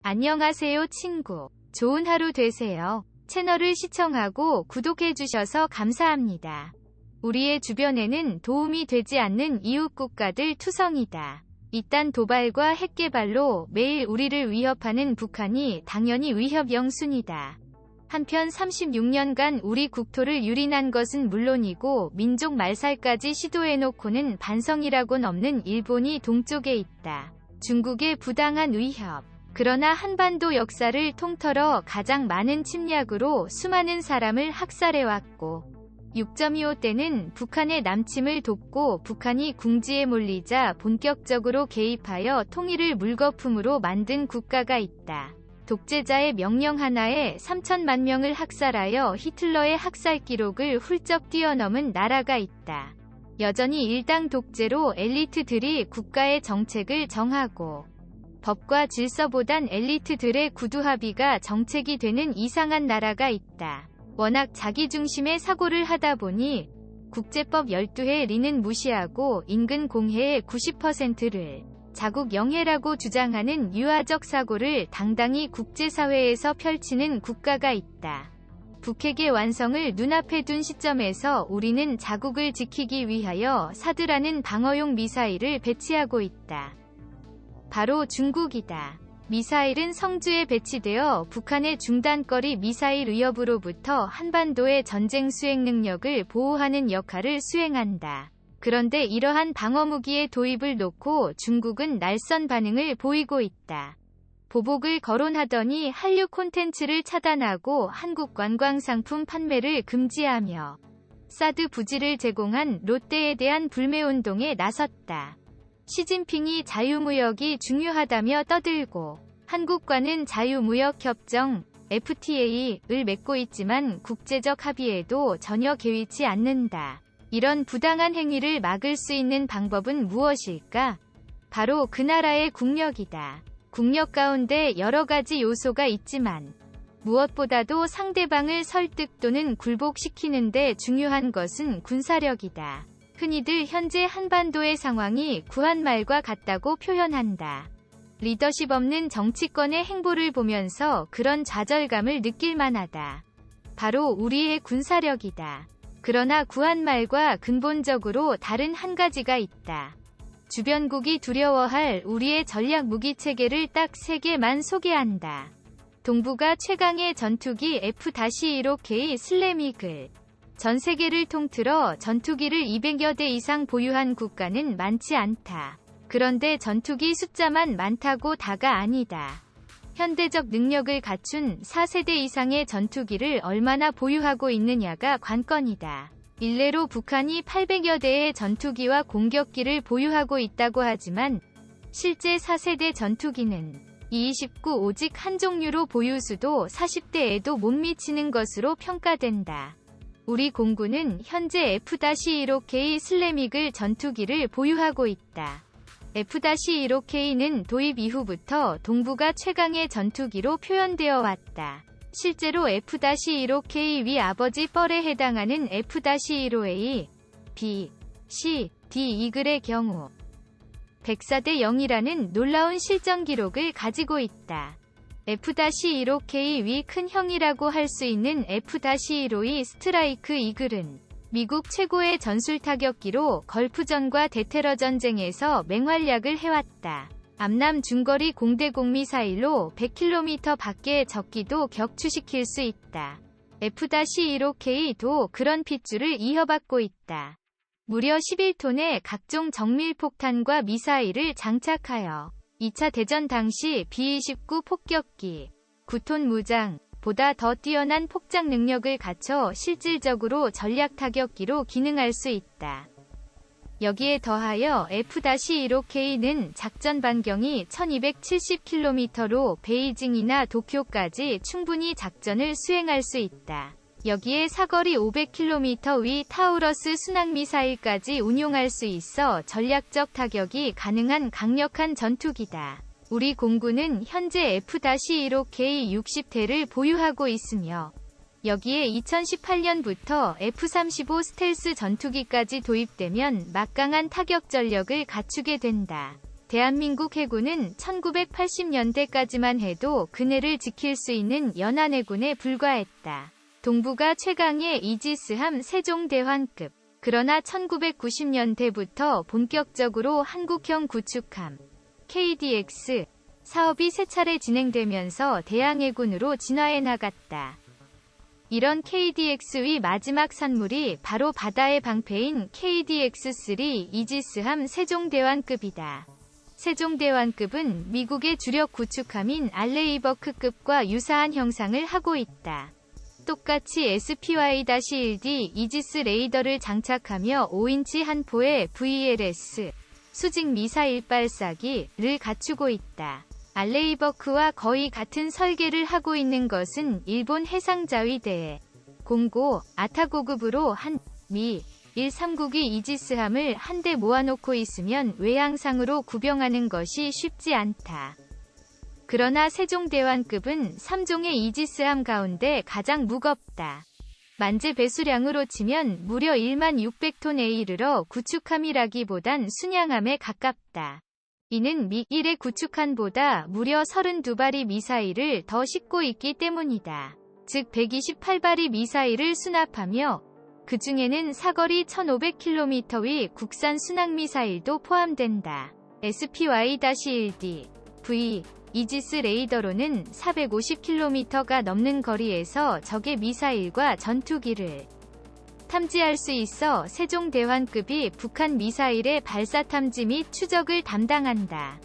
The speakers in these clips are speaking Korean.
안녕하세요 친구. 좋은 하루 되세요. 채널을 시청하고 구독해주셔서 감사합니다. 우리의 주변에는 도움이 되지 않는 이웃 국가들 투성이다. 이딴 도발과 핵개발로 매일 우리를 위협하는 북한이 당연히 위협 영순이다. 한편 36년간 우리 국토를 유린한 것은 물론이고 민족 말살까지 시도해놓고는 반성이라곤 없는 일본이 동쪽에 있다. 중국의 부당한 위협. 그러나 한반도 역사를 통틀어 가장 많은 침략으로 수많은 사람을 학살해왔고 6.25 때는 북한의 남침을 돕고 북한이 궁지에 몰리자 본격적으로 개입하여 통일을 물거품으로 만든 국가가 있다. 독재자의 명령 하나에 3천만 명을 학살하여 히틀러의 학살 기록을 훌쩍 뛰어넘은 나라가 있다. 여전히 일당 독재로 엘리트들이 국가의 정책을 정하고 법과 질서보단 엘리트들의 구두합의가 정책이 되는 이상한 나라가 있다. 워낙 자기중심의 사고를 하다 보니 국제법 12회리는 무시하고 인근 공해의 90%를 자국 영해라고 주장하는 유화적 사고를 당당히 국제사회에서 펼치는 국가가 있다. 북핵의 완성을 눈앞에 둔 시점에서 우리는 자국을 지키기 위하여 사드라는 방어용 미사일을 배치하고 있다. 바로 중국이다. 미사일은 성주에 배치되어 북한의 중단거리 미사일 위협으로부터 한반도의 전쟁 수행 능력을 보호하는 역할을 수행한다. 그런데 이러한 방어무기의 도입을 놓고 중국은 날선 반응을 보이고 있다. 보복을 거론하더니 한류 콘텐츠를 차단하고 한국 관광상품 판매를 금지하며 사드 부지를 제공한 롯데에 대한 불매운동에 나섰다. 시진핑이 자유무역이 중요하다며 떠들고 한국과는 자유무역협정 FTA를 맺고 있지만 국제적 합의에도 전혀 개의치 않는다. 이런 부당한 행위를 막을 수 있는 방법은 무엇일까? 바로 그 나라의 국력이다. 국력 가운데 여러 가지 요소가 있지만 무엇보다도 상대방을 설득 또는 굴복시키는 데 중요한 것은 군사력이다. 흔히들 현재 한반도의 상황이 구한말과 같다고 표현한다. 리더십 없는 정치권의 행보를 보면서 그런 좌절감을 느낄 만하다. 바로 우리의 군사력이다. 그러나 구한말과 근본적으로 다른 한 가지가 있다. 주변국이 두려워할 우리의 전략 무기체계를 딱 3개만 소개한다. 동북아 최강의 전투기 F-15K 슬램이글. 전 세계를 통틀어 전투기를 200여 대 이상 보유한 국가는 많지 않다. 그런데 전투기 숫자만 많다고 다가 아니다. 현대적 능력을 갖춘 4세대 이상의 전투기를 얼마나 보유하고 있느냐가 관건이다. 일례로 북한이 800여 대의 전투기와 공격기를 보유하고 있다고 하지만 실제 4세대 전투기는 이-29 오직 한 종류로 보유수도 40대에도 못 미치는 것으로 평가된다. 우리 공군은 현재 F-15K 슬램이글 전투기를 보유하고 있다. F-15K는 도입 이후부터 동북아 최강의 전투기로 표현되어 왔다. 실제로 F-15K 위 아버지 뻘에 해당하는 F-15A, B, C, D 이글의 경우 104대 0이라는 놀라운 실전 기록을 가지고 있다. F-15K 위 큰 형이라고 할 수 있는 F-15E 스트라이크 이글은 미국 최고의 전술 타격기로 걸프전과 대테러 전쟁에서 맹활약을 해왔다. 암남 중거리 공대공 미사일로 100km 밖의 적기도 격추시킬 수 있다. F-15K도 그런 핏줄을 이어받고 있다. 무려 11톤의 각종 정밀폭탄과 미사일을 장착하여 2차 대전 당시 B-29 폭격기, 9톤 무장, 보다 더 뛰어난 폭장 능력을 갖춰 실질적으로 전략 타격기로 기능할 수 있다. 여기에 더하여 F-15K는 작전 반경이 1270km로 베이징이나 도쿄까지 충분히 작전을 수행할 수 있다. 여기에 사거리 500km 위 타우러스 순항미사일까지 운용할 수 있어 전략적 타격이 가능한 강력한 전투기다. 우리 공군은 현재 F-15K 60대를 보유하고 있으며 여기에 2018년부터 F-35 스텔스 전투기까지 도입되면 막강한 타격 전력을 갖추게 된다. 대한민국 해군은 1980년대까지만 해도 그네를 지킬 수 있는 연안해군에 불과했다. 동부가 최강의 이지스함 세종대왕급. 그러나 1990년대부터 본격적으로 한국형 구축함 KDX 사업이 세 차례 진행되면서 대항해군으로 진화해 나갔다. 이런 KDX의 마지막 산물이 바로 바다의 방패인 KDX-3 이지스함 세종대왕급이다. 세종대왕급은 미국의 주력 구축함인 알레이버크급과 유사한 형상을 하고 있다. 똑같이 SPY-1D 이지스 레이더를 장착하며 5인치 한 포의 VLS 수직 미사일 발사기를 갖추고 있다. 알레이버크와 거의 같은 설계를 하고 있는 것은 일본 해상자위대의 공고 아타고급으로 한 미 139기 이지스함을 한데 모아놓고 있으면 외양상으로 구병하는 것이 쉽지 않다. 그러나 세종대왕급은 3종의 이지스함 가운데 가장 무겁다. 만재 배수량으로 치면 무려 1만 600톤에 이르러 구축함이라기보단 순양함에 가깝다. 이는 미1의 구축함보다 무려 32발의 미사일을 더 싣고 있기 때문이다. 즉 128발의 미사일을 수납하며 그 중에는 사거리 1500km의 국산 순항미사일도 포함된다. SPY-1D V 이지스 레이더로는 450km가 넘는 거리에서 적의 미사일과 전투기를 탐지할 수 있어 세종대왕급이 북한 미사일의 발사 탐지 및 추적을 담당한다.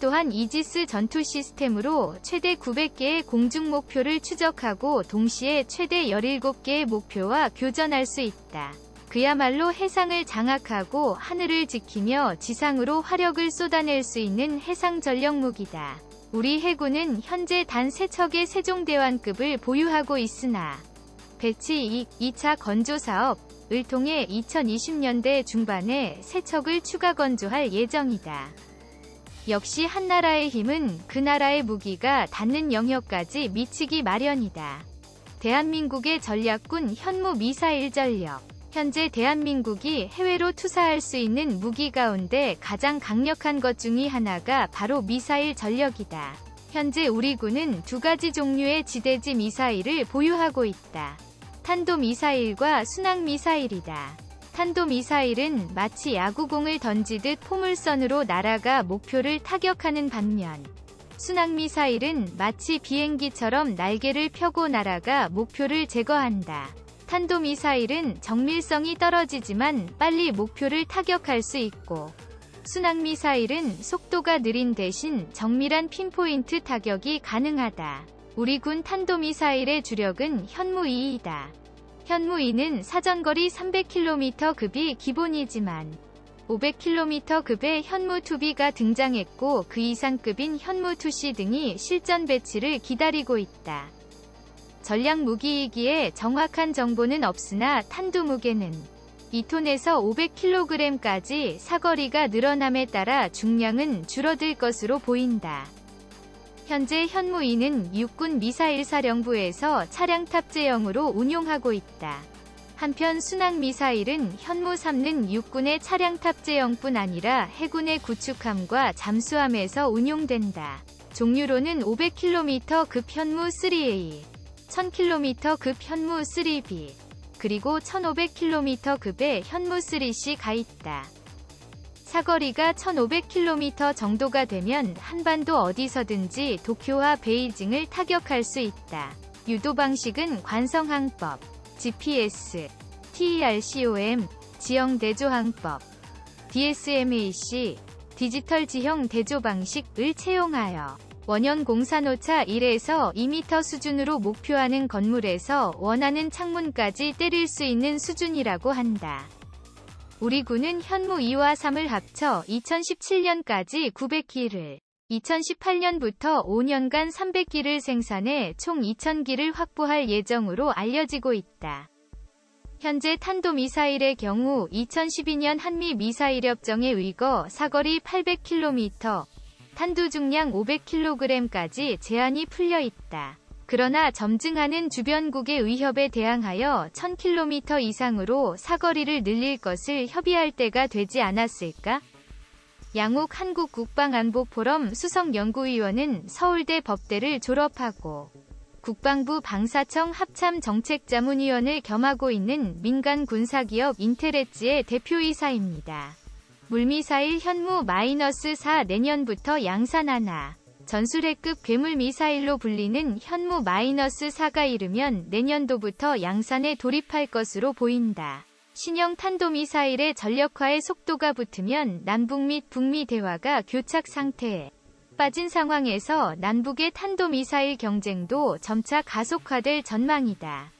또한 이지스 전투 시스템으로 최대 900개의 공중 목표를 추적하고 동시에 최대 17개의 목표와 교전할 수 있다. 그야말로 해상을 장악하고 하늘을 지키며 지상으로 화력을 쏟아낼 수 있는 해상 전력 무기다. 우리 해군은 현재 단 3척의 세종대왕급을 보유하고 있으나 배치 2차 건조 사업을 통해 2020년대 중반에 3척을 추가 건조할 예정이다. 역시 한 나라의 힘은 그 나라의 무기가 닿는 영역까지 미치기 마련이다. 대한민국의 전략군 현무 미사일 전력. 현재 대한민국이 해외로 투사할 수 있는 무기 가운데 가장 강력한 것 중의 하나가 바로 미사일 전력이다. 현재 우리 군은 2가지 종류의 지대지 미사일을 보유하고 있다. 탄도미사일과 순항미사일이다. 탄도미사일은 마치 야구공을 던지듯 포물선으로 날아가 목표를 타격하는 반면 순항미사일은 마치 비행기처럼 날개를 펴고 날아가 목표를 제거한다. 탄도미사일은 정밀성이 떨어지지만 빨리 목표를 타격할 수 있고 순항미사일은 속도가 느린 대신 정밀한 핀포인트 타격이 가능하다. 우리 군 탄도미사일의 주력은 현무2이다. 현무2는 사전거리 300km 급이 기본이지만 500km 급의 현무2B가 등장했고 그 이상급인 현무2C 등이 실전 배치를 기다리고 있다. 전략 무기이기에 정확한 정보는 없으나 탄두 무게는 2톤에서 500kg까지 사거리가 늘어남에 따라 중량은 줄어들 것으로 보인다. 현재 현무2는 육군 미사일사령부에서 차량 탑재형으로 운용하고 있다. 한편 순항미사일은 현무3는 육군의 차량 탑재형뿐 아니라 해군의 구축함과 잠수함에서 운용된다. 종류로는 500km급 현무3A, 1000km급 현무3B, 그리고 1500km급의 현무3C가 있다. 사거리가 1500km 정도가 되면 한반도 어디서든지 도쿄와 베이징을 타격할 수 있다. 유도 방식은 관성항법, GPS, TERCOM, 지형 대조항법, DSMAC, 디지털 지형 대조 방식을 채용하여 원형 공사노차 1에서 2m 수준으로 목표하는 건물에서 원하는 창문까지 때릴 수 있는 수준이라고 한다. 우리 군은 현무2와 3을 합쳐 2017년까지 900기를, 2018년부터 5년간 300기를 생산해 총 2000기를 확보할 예정으로 알려지고 있다. 현재 탄도미사일의 경우 2012년 한미 미사일협정에 의거 사거리 800km, 탄두 중량 500kg까지 제한이 풀려 있다. 그러나 점증하는 주변국의 위협에 대항하여 1000km 이상으로 사거리를 늘릴 것을 협의할 때가 되지 않았을까? 양옥 한국국방안보포럼 수석연구위원은 서울대 법대를 졸업하고 국방부 방사청 합참정책자문위원을 겸하고 있는 민간 군사기업 인텔엣지의 대표이사입니다. 물미사일 현무-4 내년부터 양산하나. 전술핵급 괴물미사일로 불리는 현무-4가 이르면 내년도부터 양산에 돌입할 것으로 보인다. 신형 탄도미사일의 전력화에 속도가 붙으면 남북 및 북미 대화가 교착 상태에 빠진 상황에서 남북의 탄도미사일 경쟁도 점차 가속화될 전망이다.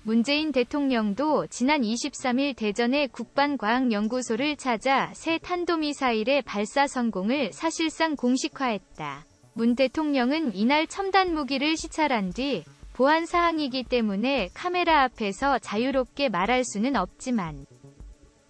문재인 대통령도 지난 23일 대전의 국방과학연구소를 찾아 새 탄도미사일의 발사 성공을 사실상 공식화했다. 문 대통령은 이날 첨단 무기를 시찰한 뒤 보안 사항이기 때문에 카메라 앞에서 자유롭게 말할 수는 없지만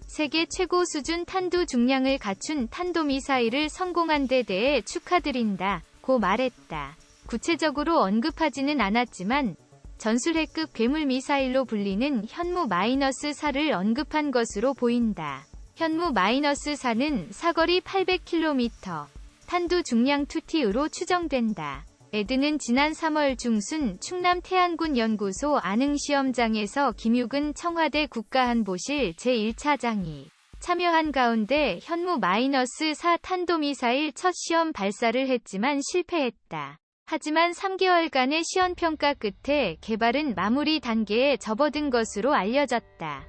세계 최고 수준 탄두 중량을 갖춘 탄도미사일을 성공한 데 대해 축하드린다고 말했다. 구체적으로 언급하지는 않았지만 전술핵급 괴물미사일로 불리는 현무-4를 언급한 것으로 보인다. 현무-4는 사거리 800km, 탄두 중량 2T으로 추정된다. 에드는 지난 3월 중순 충남 태안군 연구소 안흥시험장에서 김육은 청와대 국가안보실 제1차장이 참여한 가운데 현무-4 탄도미사일 첫 시험 발사를 했지만 실패했다. 하지만 3개월간의 시험평가 끝에 개발은 마무리 단계에 접어든 것으로 알려졌다.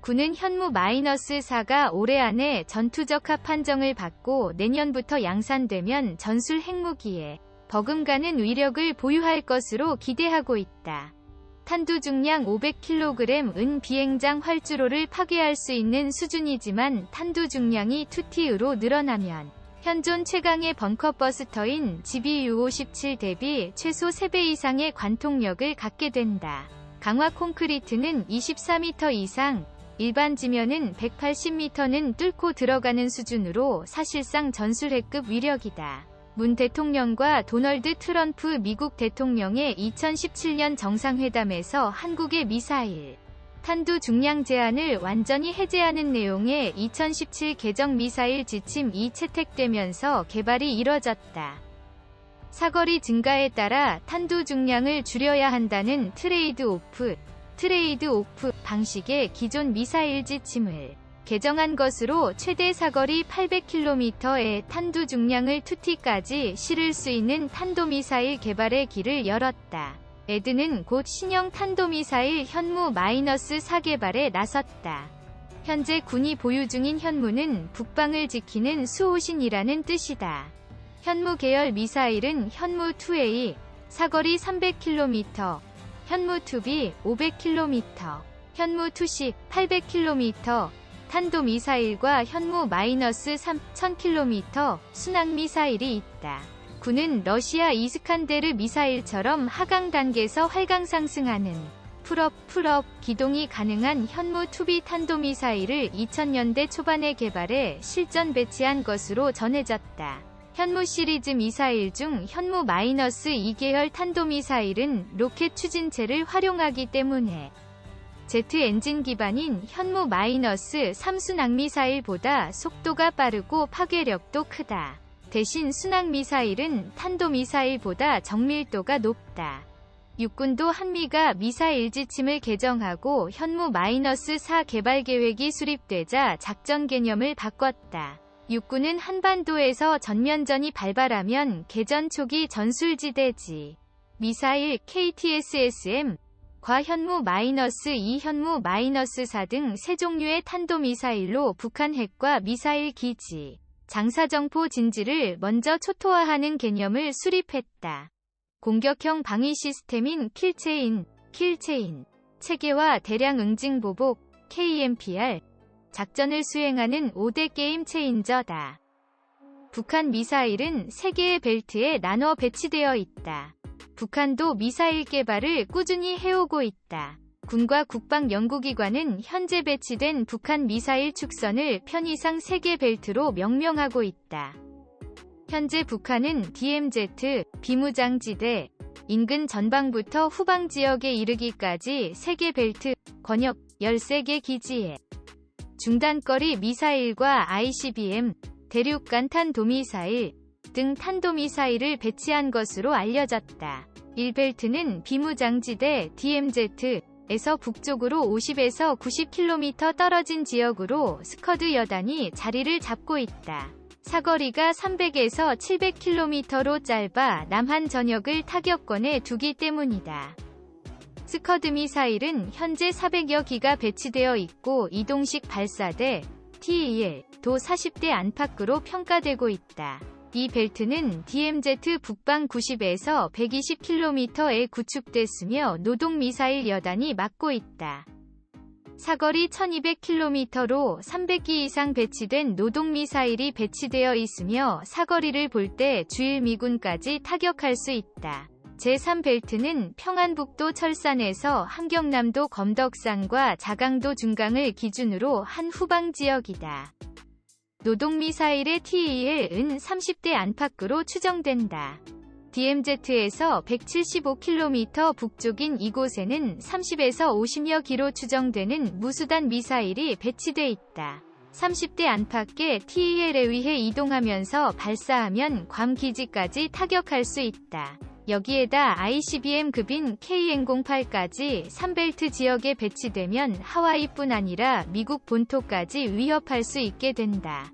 군은 현무-4가 올해 안에 전투적합 판정을 받고 내년부터 양산되면 전술 핵무기에 버금가는 위력을 보유할 것으로 기대하고 있다. 탄두 중량 500kg은 비행장 활주로를 파괴할 수 있는 수준이지만 탄두 중량이 2T으로 늘어나면 현존 최강의 벙커버스터인 GBU-57 대비 최소 3배 이상의 관통력을 갖게 된다. 강화 콘크리트는 24m 이상, 일반 지면은 180m는 뚫고 들어가는 수준으로 사실상 전술핵급 위력이다. 문 대통령과 도널드 트럼프 미국 대통령의 2017년 정상회담에서 한국의 미사일 탄두 중량 제한을 완전히 해제하는 내용의 2017 개정 미사일 지침이 채택되면서 개발이 이뤄졌다. 사거리 증가에 따라 탄두 중량을 줄여야 한다는 트레이드 오프 방식의 기존 미사일 지침을 개정한 것으로 최대 사거리 800km의 탄두 중량을 2T까지 실을 수 있는 탄도미사일 개발의 길을 열었다. 에드는 곧 신형 탄도미사일 현무-4 개발에 나섰다. 현재 군이 보유 중인 현무는 북방을 지키는 수호신이라는 뜻이다. 현무 계열 미사일은 현무-2A, 사거리 300km, 현무-2B, 500km, 현무-2C, 800km, 탄도미사일과 현무-3 1000km 순항미사일이 있다. 군은 러시아 이스칸데르 미사일처럼 하강 단계에서 활강 상승하는 풀업 기동이 가능한 현무-2B 탄도미사일을 2000년대 초반에 개발해 실전 배치한 것으로 전해졌다. 현무 시리즈 미사일 중 현무-2 계열 탄도미사일은 로켓 추진체를 활용하기 때문에 제트 엔진 기반인 현무-3 순항미사일보다 속도가 빠르고 파괴력도 크다. 대신 순항미사일은 탄도미사일보다 정밀도가 높다. 육군도 한미가 미사일 지침을 개정하고 현무-4 개발 계획이 수립되자 작전 개념을 바꿨다. 육군은 한반도에서 전면전이 발발하면 개전 초기 전술지대지 미사일 KTSSM, 과 현무-2, 현무-4 등 세 종류의 탄도미사일로 북한 핵과 미사일 기지, 장사정포 진지를 먼저 초토화하는 개념을 수립했다. 공격형 방위 시스템인 킬체인, 체계와 대량 응징 보복, KMPR, 작전을 수행하는 5대 게임 체인저다. 북한 미사일은 3개의 벨트에 나눠 배치되어 있다. 북한도 미사일 개발을 꾸준히 해오고 있다. 군과 국방연구기관은 현재 배치된 북한 미사일 축선을 편의상 3개 벨트로 명명하고 있다. 현재 북한은 DMZ, 비무장지대, 인근 전방부터 후방 지역에 이르기까지 3개 벨트, 권역 13개 기지에 중단거리 미사일과 ICBM, 대륙간 탄도미사일 등 탄도미사일을 배치한 것으로 알려졌다. 1벨트는 비무장지대 DMZ에서 북쪽으로 50에서 90km 떨어진 지역으로 스커드 여단이 자리를 잡고 있다. 사거리가 300에서 700km로 짧아 남한 전역을 타격권에 두기 때문이다. 스커드 미사일은 현재 400여 기가 배치되어 있고 이동식 발사대 T-1도 40대 안팎으로 평가되고 있다. 이 벨트는 DMZ 북방 90에서 120km에 구축됐으며 노동 미사일 여단이 막고 있다. 사거리 1200km로 300기 이상 배치된 노동 미사일이 배치되어 있으며 사거리를 볼 때 주일 미군까지 타격할 수 있다. 제3벨트는 평안북도 철산에서 함경남도 검덕산과 자강도 중강을 기준으로 한 후방 지역이다. 노동미사일의 T-1은 30대 안팎으로 추정된다. DMZ에서 175km 북쪽인 이곳에는 30에서 50여 기로 추정되는 무수단 미사일이 배치돼 있다. 30대 안팎의 T-1에 의해 이동하면서 발사하면 괌 기지까지 타격할 수 있다. 여기에다 ICBM급인 KN-08까지 3벨트 지역에 배치되면 하와이뿐 아니라 미국 본토까지 위협할 수 있게 된다.